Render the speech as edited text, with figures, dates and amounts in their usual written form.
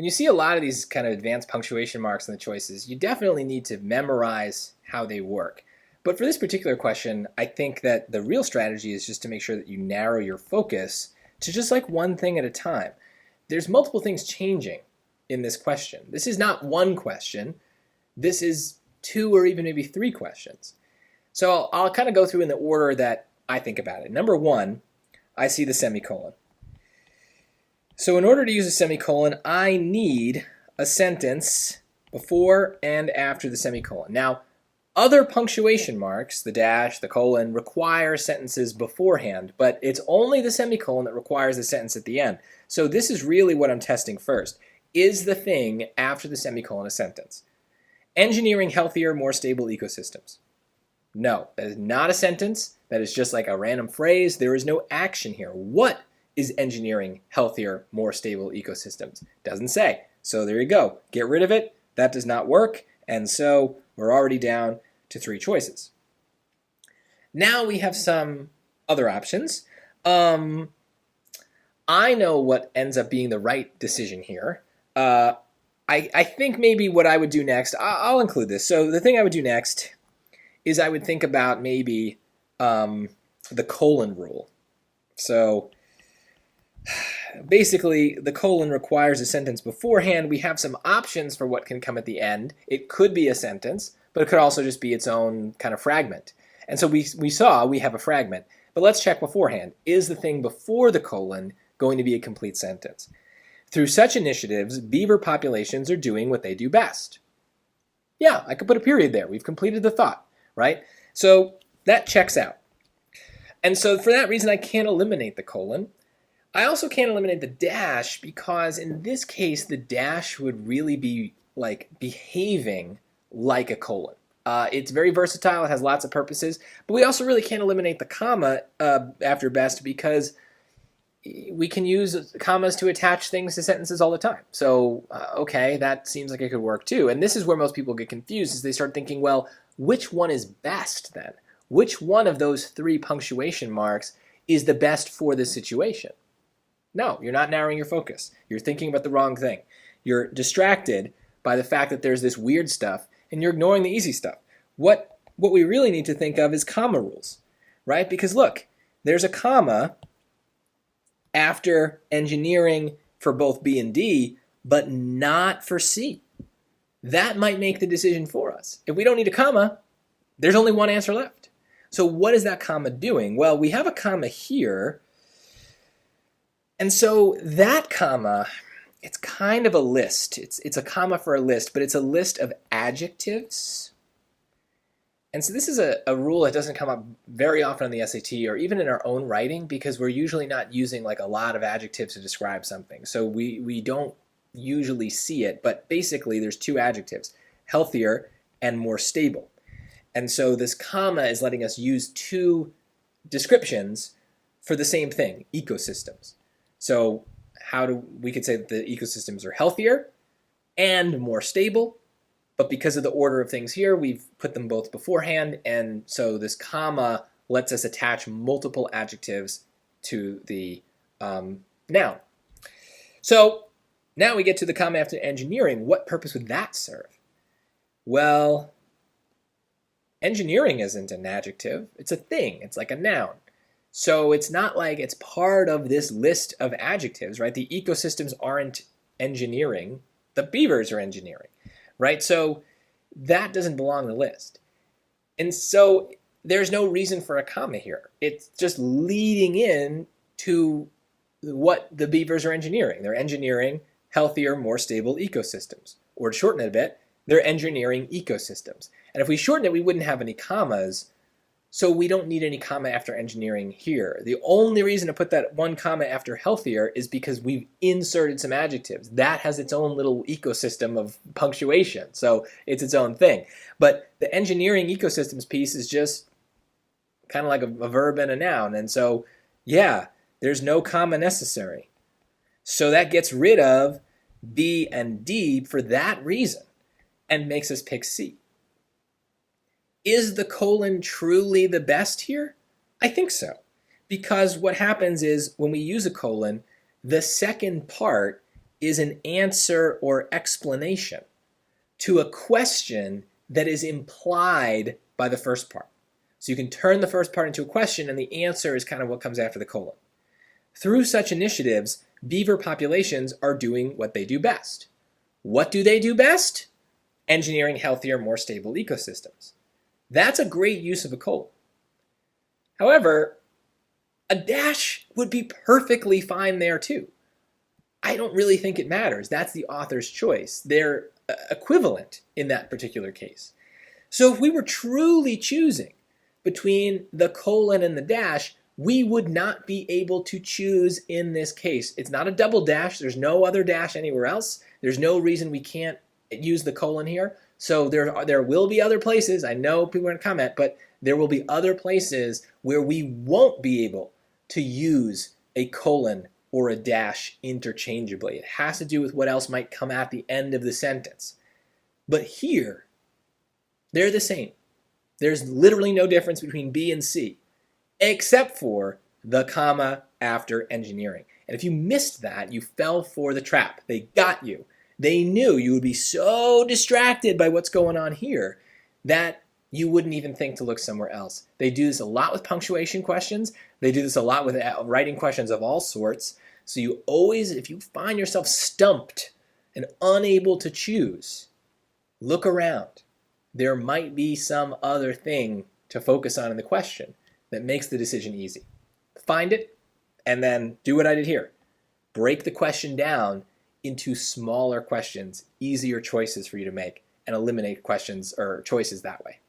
when you see a lot of these kind of advanced punctuation marks in the choices, you definitely need to memorize how they work. But for this particular question, I think that the real strategy is just to make sure that you narrow your focus to just like one thing at a time. There's multiple things changing in this question. This is not one question. This is two or even maybe three questions. So I'll kind of go through in the order that I think about it. Number one, I see the semicolon. So in order to use a semicolon, I need a sentence before and after the semicolon. Now, other punctuation marks, the dash, the colon, require sentences beforehand, but it's only the semicolon that requires the sentence at the end. So this is really what I'm testing first. Is the thing after the semicolon a sentence? Engineering healthier, more stable ecosystems. No, that is not a sentence. That is just like a random phrase. There is no action here. What is engineering healthier, more stable ecosystems? Doesn't say. So there you go. Get rid of it. That does not work. And so we're already down to three choices. Now we have some other options. I know what ends up being the right decision here. I think maybe what I would do next, I'll include this. So the thing I would do next is I would think about maybe the colon rule. So basically, the colon requires a sentence beforehand. We have some options for what can come at the end. It could be a sentence, but it could also just be its own kind of fragment. And so we saw we have a fragment. But let's check beforehand. Is the thing before the colon going to be a complete sentence? Through such initiatives, beaver populations are doing what they do best. Yeah, I could put a period there. We've completed the thought, right? So that checks out. And so for that reason, I can't eliminate the colon. I also can't eliminate the dash because in this case, the dash would really be like behaving like a colon. It's very versatile. It has lots of purposes. But we also really can't eliminate the comma after best because we can use commas to attach things to sentences all the time. So, okay, that seems like it could work too. And this is where most people get confused is they start thinking, well, which one is best then? Which one of those three punctuation marks is the best for this situation? No, you're not narrowing your focus. You're thinking about the wrong thing. You're distracted by the fact that there's this weird stuff and you're ignoring the easy stuff. What we really need to think of is comma rules, right? Because look, there's a comma after engineering for both B and D, but not for C. That might make the decision for us. If we don't need a comma, there's only one answer left. So what is that comma doing? Well, we have a comma here. And so that comma, it's kind of a list. It's a comma for a list, but it's a list of adjectives. And so this is a rule that doesn't come up very often on the SAT or even in our own writing because we're usually not using like a lot of adjectives to describe something. So we don't usually see it, but basically there's two adjectives, healthier and more stable. And so this comma is letting us use two descriptions for the same thing, ecosystems. So we could say that the ecosystems are healthier and more stable, but because of the order of things here, we've put them both beforehand, and so this comma lets us attach multiple adjectives to the noun. So now we get to the comma after engineering. What purpose would that serve? Well, engineering isn't an adjective. It's a thing. It's like a noun. So it's not like it's part of this list of adjectives, right? The ecosystems aren't engineering. The beavers are engineering, right? So that doesn't belong in the list. And so there's no reason for a comma here. It's just leading in to what the beavers are engineering. They're engineering healthier, more stable ecosystems. Or to shorten it a bit, they're engineering ecosystems. And if we shorten it, we wouldn't have any commas. So we don't need any comma after engineering here. The only reason to put that one comma after healthier is because we've inserted some adjectives. That has its own little ecosystem of punctuation, so it's its own thing. But the engineering ecosystems piece is just kind of like a verb and a noun, and so, yeah, there's no comma necessary. So that gets rid of B and D for that reason and makes us pick C. Is the colon truly the best here? I think so. Because what happens is when we use a colon, the second part is an answer or explanation to a question that is implied by the first part. So you can turn the first part into a question, and the answer is kind of what comes after the colon. Through such initiatives, beaver populations are doing what they do best. What do they do best? Engineering healthier, more stable ecosystems. That's a great use of a colon. However, a dash would be perfectly fine there too. I don't really think it matters. That's the author's choice. They're equivalent in that particular case. So if we were truly choosing between the colon and the dash, we would not be able to choose in this case. It's not a double dash. There's no other dash anywhere else. There's no reason we can't use the colon here. So there will be other places. I know people are going to comment, but there will be other places where we won't be able to use a colon or a dash interchangeably. It has to do with what else might come at the end of the sentence. But here, they're the same. There's literally no difference between B and C, except for the comma after engineering. And if you missed that, you fell for the trap. They got you. They knew you would be so distracted by what's going on here that you wouldn't even think to look somewhere else. They do this a lot with punctuation questions. They do this a lot with writing questions of all sorts. So you always, if you find yourself stumped and unable to choose, look around. There might be some other thing to focus on in the question that makes the decision easy. Find it, and then do what I did here. Break the question down into smaller questions, easier choices for you to make, and eliminate questions or choices that way.